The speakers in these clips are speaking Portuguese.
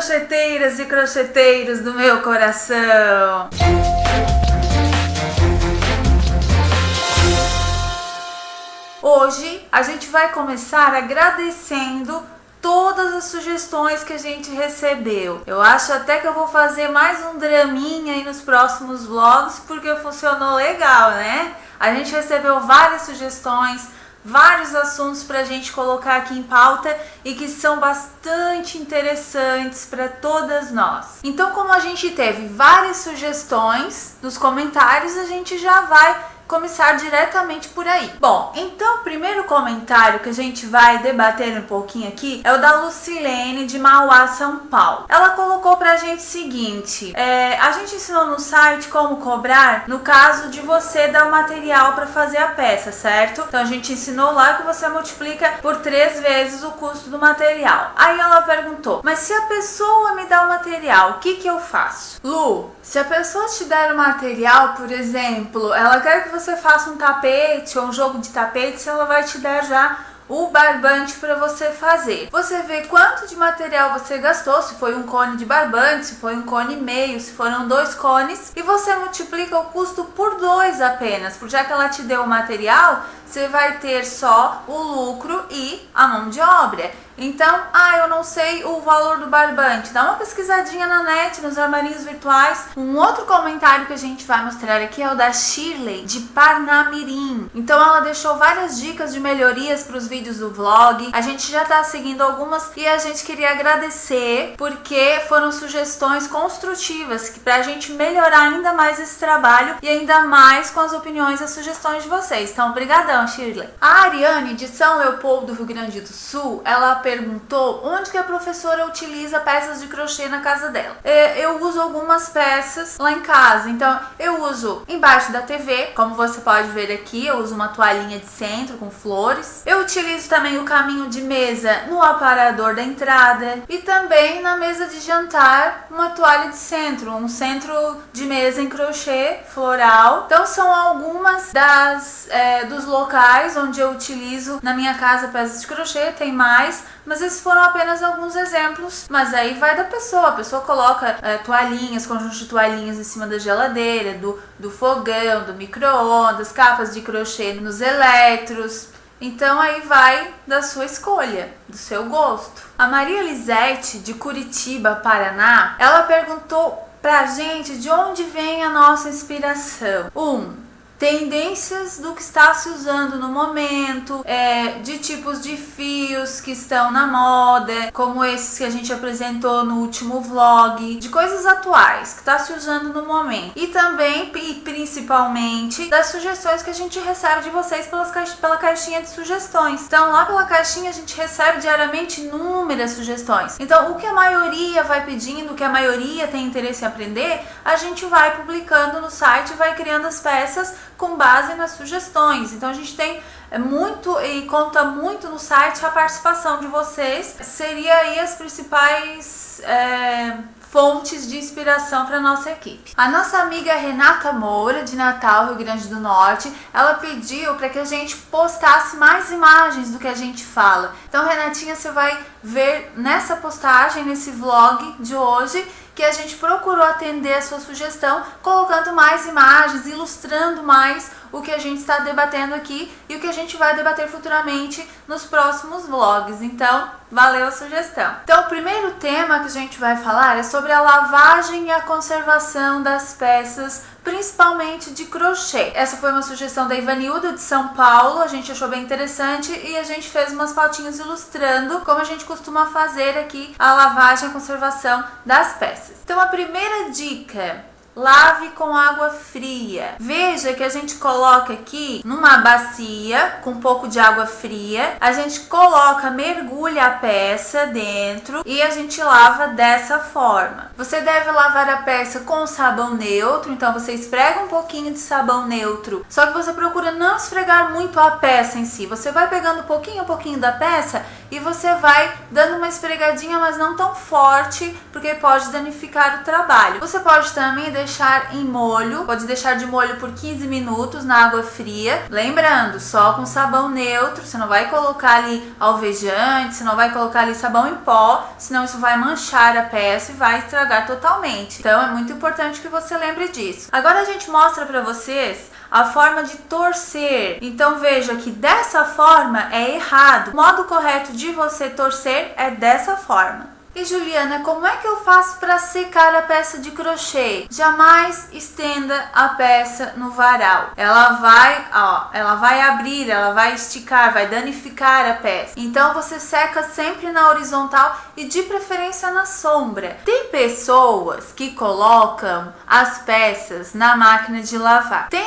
crocheteiras e crocheteiros do meu coração! Hoje a gente vai começar agradecendo todas as sugestões que a gente recebeu. Eu acho até que eu vou fazer mais um draminha aí nos próximos vlogs, porque funcionou legal, né? A gente recebeu várias sugestões, vários assuntos para a gente colocar aqui em pauta e que são bastante interessantes para todas nós. Então, como a gente teve várias sugestões nos comentários, a gente já vai começar diretamente por aí. Bom, então o primeiro comentário que a gente vai debater um pouquinho aqui é o da Lucilene de Mauá, São Paulo. Ela colocou pra gente o seguinte: a gente ensinou no site como cobrar no caso de você dar o material para fazer a peça, certo? Então a gente ensinou lá que você multiplica por 3 vezes o custo do material. Aí ela perguntou: mas se a pessoa me dá o material, o que eu faço? Lu, se a pessoa te der o material, por exemplo, ela quer que você faça um tapete ou um jogo de tapetes, ela vai te dar já o barbante para você fazer. Você vê quanto de material você gastou, se foi um cone de barbante, se foi um cone e meio, se foram 2 cones, e você multiplica o custo por 2 apenas, porque já que ela te deu o material, você vai ter só o lucro e a mão de obra. Então, eu não sei o valor do barbante. Dá uma pesquisadinha na net, nos armarinhos virtuais. Um outro comentário que a gente vai mostrar aqui é o da Shirley, de Parnamirim. Então, ela deixou várias dicas de melhorias para os vídeos do vlog. A gente já está seguindo algumas e a gente queria agradecer porque foram sugestões construtivas para a gente melhorar ainda mais esse trabalho e ainda mais com as opiniões e as sugestões de vocês. Então, brigadão, Shirley. A Ariane, de São Leopoldo, Rio Grande do Sul, ela perguntou onde que a professora utiliza peças de crochê na casa dela. Eu uso algumas peças lá em casa, então eu uso embaixo da TV, como você pode ver aqui, eu uso uma toalhinha de centro com flores. Eu utilizo também o caminho de mesa no aparador da entrada e também na mesa de jantar uma toalha de centro, um centro de mesa em crochê floral. Então são algumas dos locais onde eu utilizo na minha casa peças de crochê, tem mais, mas esses foram apenas alguns exemplos, mas aí vai da pessoa. A pessoa coloca toalhinhas, conjuntos de toalhinhas em cima da geladeira, do fogão, do micro-ondas, capas de crochê nos eletros. Então aí vai da sua escolha, do seu gosto. A Maria Lisete, de Curitiba, Paraná, ela perguntou pra gente de onde vem a nossa inspiração. Tendências do que está se usando no momento, de tipos de fios que estão na moda, como esses que a gente apresentou no último vlog, de coisas atuais que está se usando no momento. E também, e principalmente, das sugestões que a gente recebe de vocês pela caixinha de sugestões. Então, lá pela caixinha a gente recebe diariamente inúmeras sugestões. Então, o que a maioria vai pedindo, o que a maioria tem interesse em aprender, a gente vai publicando no site e vai criando as peças com base nas sugestões. Então a gente tem muito e conta muito no site a participação de vocês. Seria aí as principais fontes de inspiração para nossa equipe. A nossa amiga Renata Moura, de Natal, Rio Grande do Norte, ela pediu para que a gente postasse mais imagens do que a gente fala. Então, Renatinha, você vai ver nessa postagem, nesse vlog de hoje, que a gente procurou atender a sua sugestão, colocando mais imagens, ilustrando mais o que a gente está debatendo aqui e o que a gente vai debater futuramente nos próximos vlogs. Então, valeu a sugestão. Então, o primeiro tema que a gente vai falar é sobre a lavagem e a conservação das peças, principalmente de crochê. Essa foi uma sugestão da Ivanilda, de São Paulo, a gente achou bem interessante e a gente fez umas fotinhas ilustrando como a gente costuma fazer aqui a lavagem e a conservação das peças. Então, a primeira dica: lave com água fria. Veja que a gente coloca aqui numa bacia com um pouco de água fria, a gente coloca, mergulha a peça dentro e a gente lava dessa forma. Você deve lavar a peça com sabão neutro, então você esfrega um pouquinho de sabão neutro, só que você procura não esfregar muito a peça em si. Você vai pegando um pouquinho da peça e você vai dando uma esfregadinha, mas não tão forte, porque pode danificar o trabalho. Você pode também deixar em molho, pode deixar de molho por 15 minutos na água fria, lembrando, só com sabão neutro, você não vai colocar ali alvejante, você não vai colocar ali sabão em pó, senão isso vai manchar a peça e vai estragar totalmente. Então é muito importante que você lembre disso. Agora a gente mostra para vocês a forma de torcer. Então veja que dessa forma é errado. O modo correto de você torcer é dessa forma. E Juliana, como é que eu faço para secar a peça de crochê? Jamais estenda a peça no varal. Ela vai abrir, ela vai esticar, vai danificar a peça. Então você seca sempre na horizontal e de preferência na sombra. Tem pessoas que colocam as peças na máquina de lavar. Tem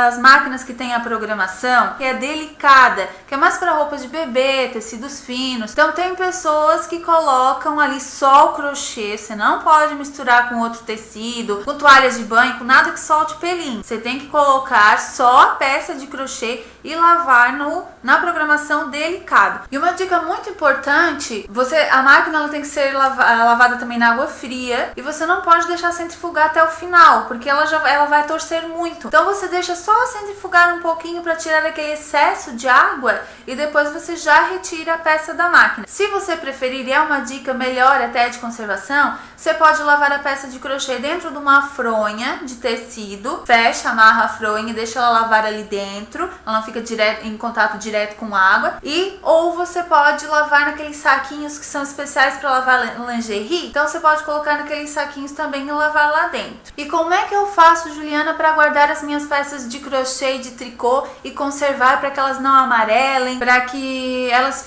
as máquinas que tem a programação que é delicada, que é mais para roupa de bebê, tecidos finos. Então tem pessoas que colocam ali só o crochê, você não pode misturar com outro tecido, com toalhas de banho, com nada que solte pelinho. Você tem que colocar só a peça de crochê e lavar na programação delicada. E uma dica muito importante, a máquina ela tem que ser lavada também na água fria e você não pode deixar centrifugar até o final, porque ela vai torcer muito. Então você deixa só centrifugar um pouquinho para tirar aquele excesso de água e depois você já retira a peça da máquina. Se você preferir, e é uma dica melhor até de conservação, você pode lavar a peça de crochê dentro de uma fronha de tecido, fecha, amarra a fronha e deixa ela lavar ali dentro, ela não fica em contato direto com água. Ou você pode lavar naqueles saquinhos que são especiais para lavar lingerie, então você pode colocar naqueles saquinhos também e lavar lá dentro. E como é que eu faço, Juliana, para guardar as minhas peças de crochê e de tricô e conservar para que elas não amarelem, para que elas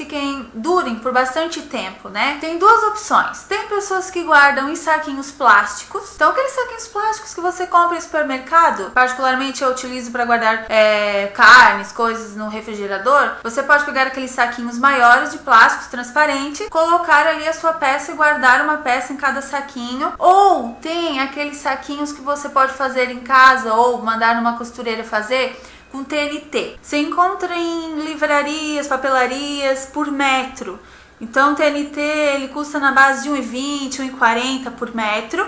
durem por bastante tempo, né? Tem duas opções. Tem pessoas que guardam em saquinhos plásticos. Então aqueles saquinhos plásticos que você compra em supermercado, particularmente eu utilizo para guardar carnes, coisas no refrigerador. Você pode pegar aqueles saquinhos maiores de plástico transparente, colocar ali a sua peça e guardar uma peça em cada saquinho. Ou tem aqueles saquinhos que você pode fazer em casa ou mandar numa costureira fazer com TNT. Você encontra em livrarias, papelarias por metro. Então o TNT ele custa na base de R$1,20, R$1,40 por metro.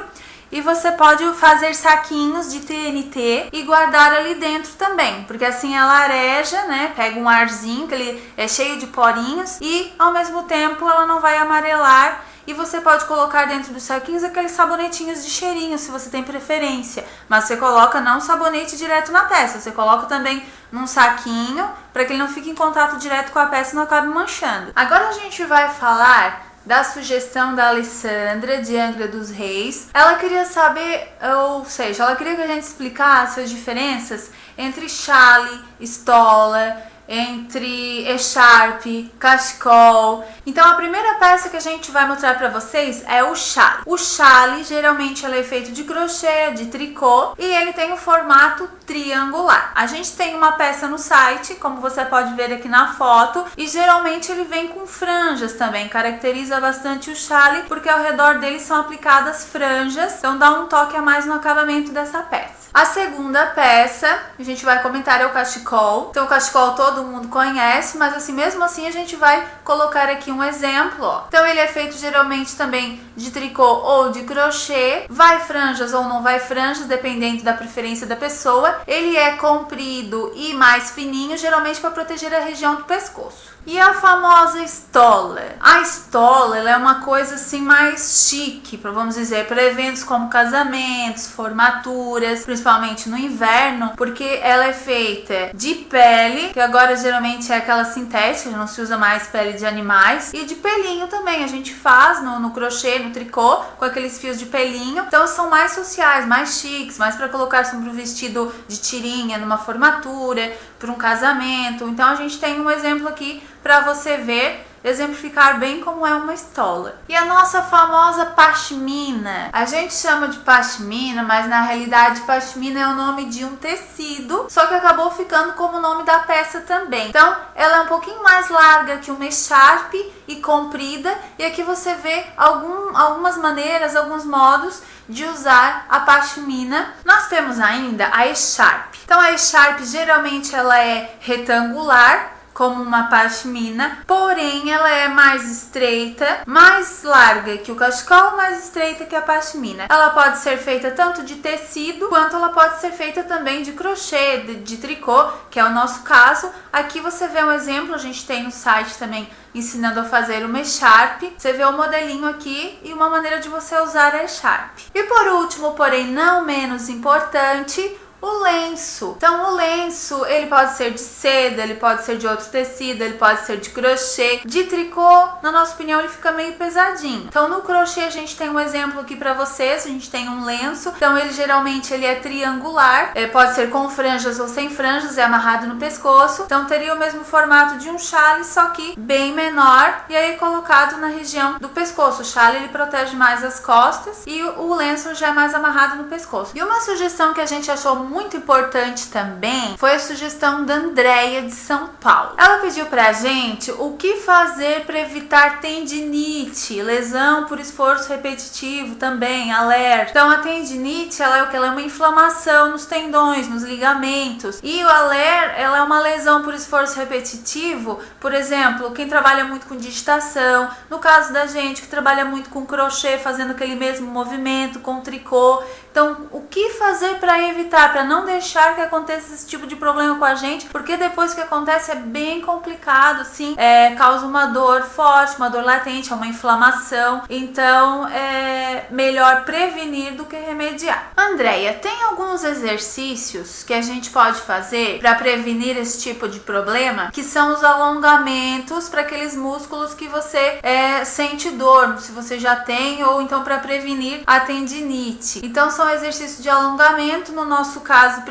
E você pode fazer saquinhos de TNT e guardar ali dentro também, porque assim ela areja, né? Pega um arzinho que ele é cheio de porinhos e ao mesmo tempo ela não vai amarelar. E você pode colocar dentro dos saquinhos aqueles sabonetinhos de cheirinho, se você tem preferência. Mas você coloca não sabonete direto na peça, você coloca também num saquinho para que ele não fique em contato direto com a peça e não acabe manchando. Agora a gente vai falar da sugestão da Alessandra de Angra dos Reis. Ela queria saber, ou seja, ela queria que a gente explicasse as diferenças entre chale, estola, entre echarpe, cachecol. Então a primeira peça que a gente vai mostrar para vocês é o chale. O chale geralmente ele é feito de crochê, de tricô e ele tem o formato triangular. A gente tem uma peça no site, como você pode ver aqui na foto, e geralmente ele vem com franjas também, caracteriza bastante o chale porque ao redor dele são aplicadas franjas, então dá um toque a mais no acabamento dessa peça. A segunda peça, a gente vai comentar, é o cachecol. Então o cachecol todo mundo conhece, mas assim mesmo assim a gente vai colocar aqui um exemplo, ó. Então ele é feito geralmente também de tricô ou de crochê, vai franjas ou não vai franjas, dependendo da preferência da pessoa. Ele é comprido e mais fininho, geralmente para proteger a região do pescoço. E a famosa estola? A estola ela é uma coisa assim mais chique, vamos dizer, para eventos como casamentos, formaturas, principalmente no inverno, porque ela é feita de pele, que agora geralmente é aquela sintética, não se usa mais pele de animais, e de pelinho também, a gente faz no crochê, no tricô, com aqueles fios de pelinho, então são mais sociais, mais chiques, mais para colocar sobre um vestido de tirinha, numa formatura, para um casamento. Então a gente tem um exemplo aqui para você ver, exemplificar bem como é uma estola. E a nossa famosa pashmina, a gente chama de pashmina, mas na realidade pashmina é o nome de um tecido, só que acabou ficando como o nome da peça também. Então ela é um pouquinho mais larga que uma echarpe e comprida, e aqui você vê algumas maneiras, alguns modos de usar a pashmina. Nós temos ainda a echarpe. Então a echarpe geralmente ela é retangular, como uma pashmina, porém ela é mais estreita, mais larga que o cachecol, mais estreita que a pashmina. Ela pode ser feita tanto de tecido, quanto ela pode ser feita também de crochê, de tricô, que é o nosso caso. Aqui você vê um exemplo, a gente tem no site também ensinando a fazer uma echarpe. Você vê o modelinho aqui e uma maneira de você usar a echarpe. E por último, porém não menos importante, o lenço. Então o lenço, ele pode ser de seda, ele pode ser de outro tecido, ele pode ser de crochê, de tricô. Na nossa opinião, ele fica meio pesadinho. Então no crochê a gente tem um exemplo aqui para vocês, a gente tem um lenço. Então ele geralmente ele é triangular, pode ser com franjas ou sem franjas, é amarrado no pescoço. Então teria o mesmo formato de um chale, só que bem menor, e aí colocado na região do pescoço. O chale ele protege mais as costas e o lenço já é mais amarrado no pescoço. E uma sugestão que a gente achou muito importante também foi a sugestão da Andréia de São Paulo. Ela pediu pra gente o que fazer para evitar tendinite, lesão por esforço repetitivo também, alerta. Então a tendinite, ela é o que? Ela é uma inflamação nos tendões, nos ligamentos. E o aler, ela é uma lesão por esforço repetitivo, por exemplo, quem trabalha muito com digitação, no caso da gente que trabalha muito com crochê, fazendo aquele mesmo movimento, com tricô. Então, o que fazer para evitar, para não deixar que aconteça esse tipo de problema com a gente, porque depois que acontece é bem complicado, sim, causa uma dor forte, uma dor latente, é uma inflamação. Então, é melhor prevenir do que remediar. Andréia, tem alguns exercícios que a gente pode fazer para prevenir esse tipo de problema, que são os alongamentos para aqueles músculos que você sente dor, se você já tem, ou então para prevenir a tendinite. Então, são exercícios de alongamento, no nosso caso,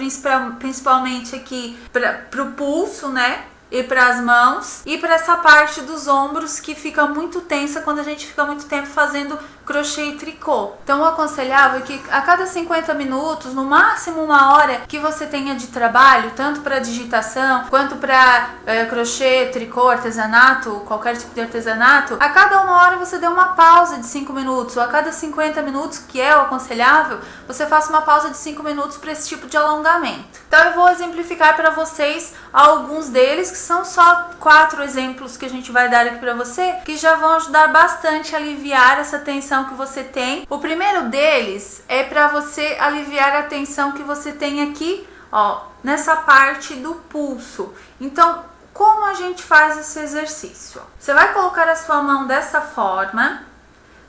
principalmente aqui para o pulso, né? E para as mãos e para essa parte dos ombros que fica muito tensa quando a gente fica muito tempo fazendo crochê e tricô. Então eu aconselhava que a cada 50 minutos, no máximo uma hora que você tenha de trabalho, tanto para digitação quanto para crochê, tricô, artesanato, qualquer tipo de artesanato, a cada uma hora você dê uma pausa de 5 minutos, ou a cada 50 minutos, que é o aconselhável, você faça uma pausa de 5 minutos para esse tipo de alongamento. Então eu vou exemplificar para vocês alguns deles, que são só 4 exemplos que a gente vai dar aqui para você, que já vão ajudar bastante a aliviar essa tensão que você tem. O primeiro deles é para você aliviar a tensão que você tem aqui, ó, nessa parte do pulso. Então, como a gente faz esse exercício? Você vai colocar a sua mão dessa forma,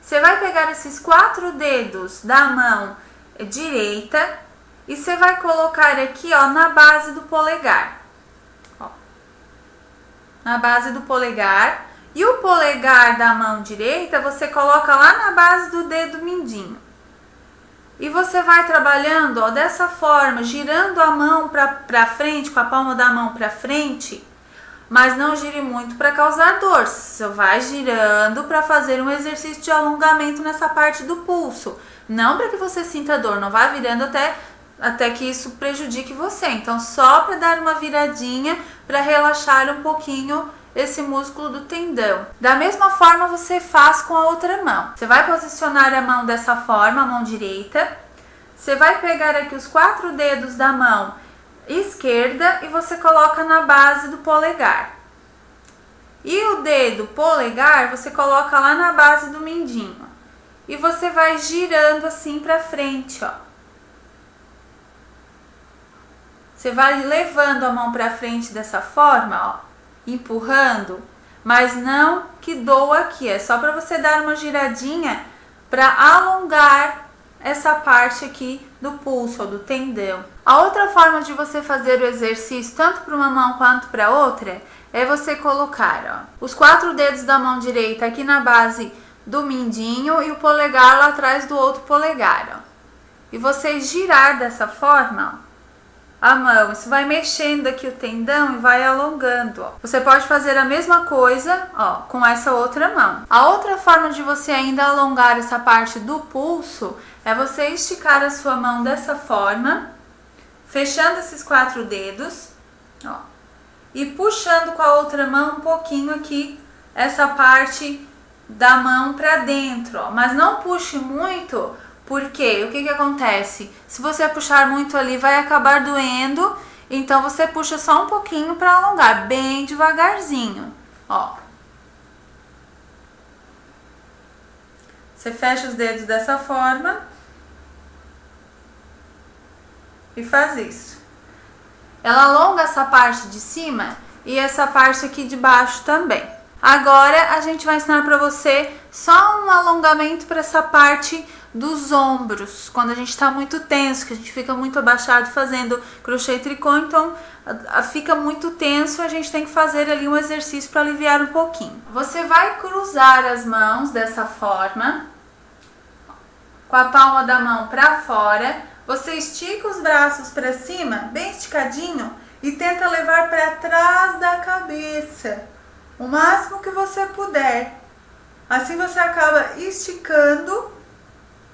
você vai pegar esses 4 dedos da mão direita e você vai colocar aqui, ó, na base do polegar. Ó, na base do polegar. E o polegar da mão direita você coloca lá na base do dedo mindinho. E você vai trabalhando, ó, dessa forma, girando a mão pra frente, com a palma da mão pra frente, mas não gire muito para causar dor. Você vai girando para fazer um exercício de alongamento nessa parte do pulso. Não para que você sinta dor, não vai virando até que isso prejudique você. Então, só para dar uma viradinha para relaxar um pouquinho esse músculo do tendão. Da mesma forma você faz com a outra mão. Você vai posicionar a mão dessa forma, a mão direita. Você vai pegar aqui os 4 dedos da mão esquerda e você coloca na base do polegar. E o dedo polegar você coloca lá na base do mindinho. E você vai girando assim para frente, ó. Você vai levando a mão para frente dessa forma, ó, empurrando, mas não que doa aqui, é só para você dar uma giradinha para alongar essa parte aqui do pulso ou do tendão. A outra forma de você fazer o exercício, tanto para uma mão quanto para outra, é você colocar, ó, os 4 dedos da mão direita aqui na base do mindinho e o polegar lá atrás do outro polegar, ó. E você girar dessa forma, ó, a mão, isso vai mexendo aqui o tendão e vai alongando, ó. Você pode fazer a mesma coisa, ó, com essa outra mão. A outra forma de você ainda alongar essa parte do pulso é você esticar a sua mão dessa forma, fechando esses 4 dedos, ó, e puxando com a outra mão um pouquinho aqui essa parte da mão para dentro, ó. Mas não puxe muito. Porque o que acontece? Se você puxar muito ali, vai acabar doendo Então você puxa só um pouquinho para alongar, bem devagarzinho, ó. Você fecha os dedos dessa forma e faz isso. Ela alonga essa parte de cima e essa parte aqui de baixo também. Agora a gente vai ensinar para você só um alongamento para essa parte dos ombros, quando a gente está muito tenso, que a gente fica muito abaixado fazendo crochê e tricô, então fica muito tenso, a gente tem que fazer ali um exercício para aliviar um pouquinho. Você vai cruzar as mãos dessa forma, com a palma da mão para fora, você estica os braços para cima, bem esticadinho, e tenta levar para trás da cabeça, o máximo que você puder. Assim você acaba esticando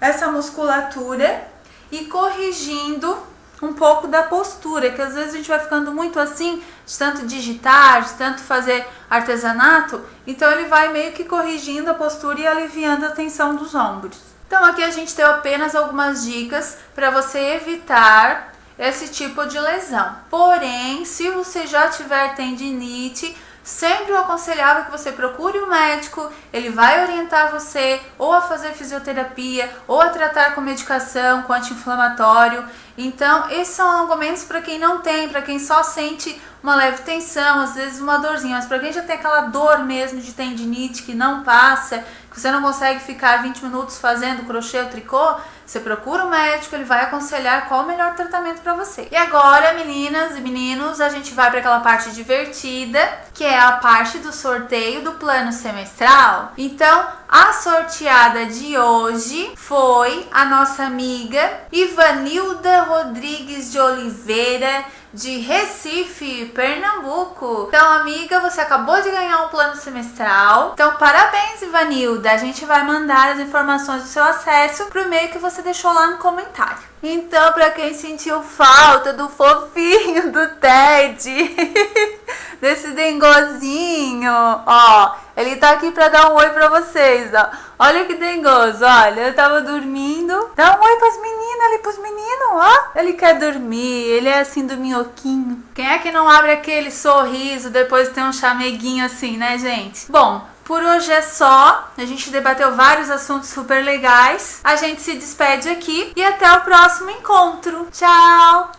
essa musculatura e corrigindo um pouco da postura, que às vezes a gente vai ficando muito assim, de tanto digitar, de tanto fazer artesanato, então ele vai meio que corrigindo a postura e aliviando a tensão dos ombros. Então aqui a gente deu apenas algumas dicas para você evitar esse tipo de lesão. Porém, se você já tiver tendinite, sempre eu aconselhava que você procure um médico, ele vai orientar você ou a fazer fisioterapia ou a tratar com medicação, com anti-inflamatório. Então, esses são alongamentos para quem não tem, para quem só sente uma leve tensão, às vezes uma dorzinha, mas para quem já tem aquela dor mesmo de tendinite que não passa, que você não consegue ficar 20 minutos fazendo crochê ou tricô, você procura um médico, ele vai aconselhar qual o melhor tratamento para você. E agora, meninas e meninos, a gente vai para aquela parte divertida, que é a parte do sorteio do plano semestral. Então, a sorteada de hoje foi a nossa amiga Ivanilda Rodrigues de Oliveira, de Recife, Pernambuco. Então, amiga, você acabou de ganhar um plano semestral. Então, parabéns, Ivanilda. A gente vai mandar as informações do seu acesso pro e-mail que você deixou lá no comentário. Então, pra quem sentiu falta do fofinho do Ted, desse dengozinho, ó, ele tá aqui pra dar um oi pra vocês, ó. Olha que dengoso, olha, eu tava dormindo. Dá um oi pras meninas ali, pros meninos, ó. Ele quer dormir, ele é assim do minhoquinho. Quem é que não abre aquele sorriso depois de ter um chameguinho assim, né, gente? Bom, por hoje é só. A gente debateu vários assuntos super legais. A gente se despede aqui e até o próximo encontro. Tchau!